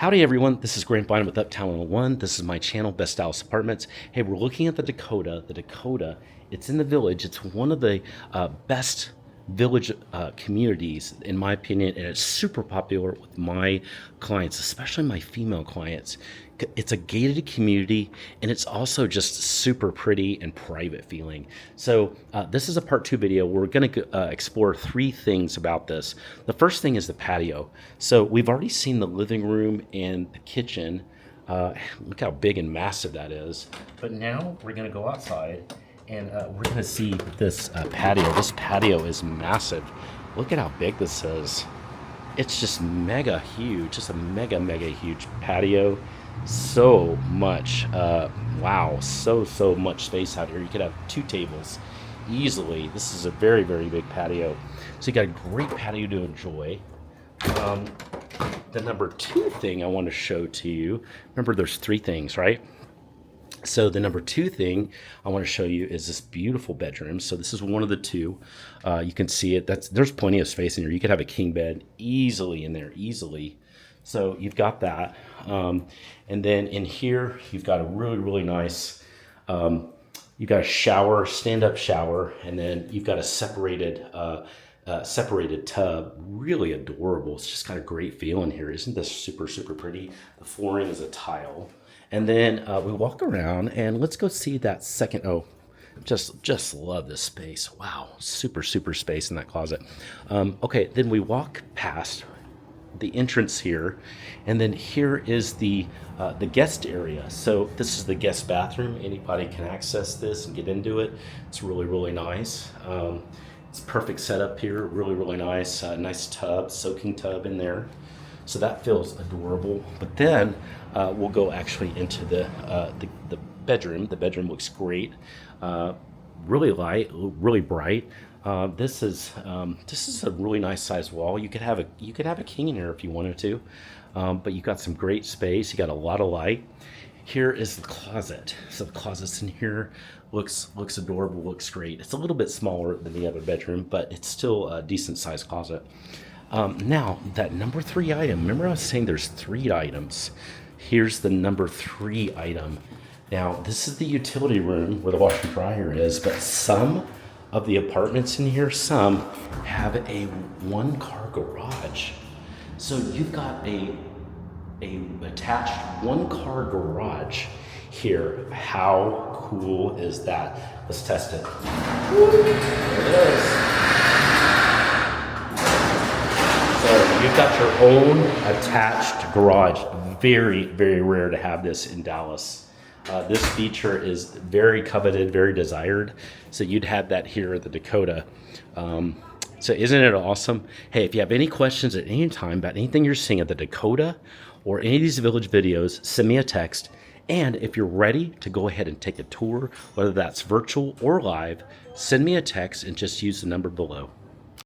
Howdy everyone, this is Grant Bynum with Uptown 101. This is my channel, Best Dallas Apartments. Hey, we're looking at the Dakota. The Dakota, it's in the Village. It's one of the best village communities, in my opinion, and it's super popular with my clients, especially my female clients. It's a gated community, and it's also just super pretty and private feeling. So this is a part 2 video. We're going to explore 3 things about this. The first thing is the patio. So we've already seen the living room and the kitchen. Look how big and massive that is. But now we're going to go outside and we're going to see this patio. This patio is massive. Look at how big this is. It's just mega huge. Just a mega huge patio. So much, wow, so much space out here. You could have 2 tables easily. This is a very big patio. So you got a great patio to enjoy. The number 2 thing I want to show to you, remember there's 3 things, right? So the number 2 thing I want to show you is this beautiful bedroom. So this is one of the 2. You can see it. There's plenty of space in here. You could have a king bed easily in there, easily. So you've got that. And then in here, you've got a really nice, you've got a shower, stand-up shower, and then you've got a separated tub. Really adorable. It's just got a great feel in here. Isn't this super pretty? The flooring is a tile. And then we walk around and let's go see that second. Oh, just love this space. Wow, super space in that closet. Okay, then we walk past the entrance here, and then here is the guest area. So this is the guest bathroom. Anybody can access this and get into it. It's really nice. It's perfect setup here. Really nice. Nice tub, soaking tub in there. So that feels adorable. But then we'll go actually into the bedroom. The bedroom looks great. Really light, really bright. This is a really nice sized wall. You could have a king in here if you wanted to, but you got some great space. You got a lot of light. Here is the closet. So the closet's in here. Looks adorable. Looks great. It's a little bit smaller than the other bedroom, but it's still a decent sized closet. Now that number 3 item. Remember I was saying there's 3 items. Here's the number 3 item. Now this is the utility room where the washer and dryer is, but some of the apartments in here, some have a 1-car garage. So you've got a attached 1-car garage here. How cool is that? Let's test it. There it is. So you've got your own attached garage. Very rare to have this in Dallas. This feature is very coveted, very desired. So you'd have that here at the Dakota. So isn't it awesome? Hey, if you have any questions at any time about anything you're seeing at the Dakota or any of these village videos, send me a text. And if you're ready to go ahead and take a tour, whether that's virtual or live, send me a text and just use the number below.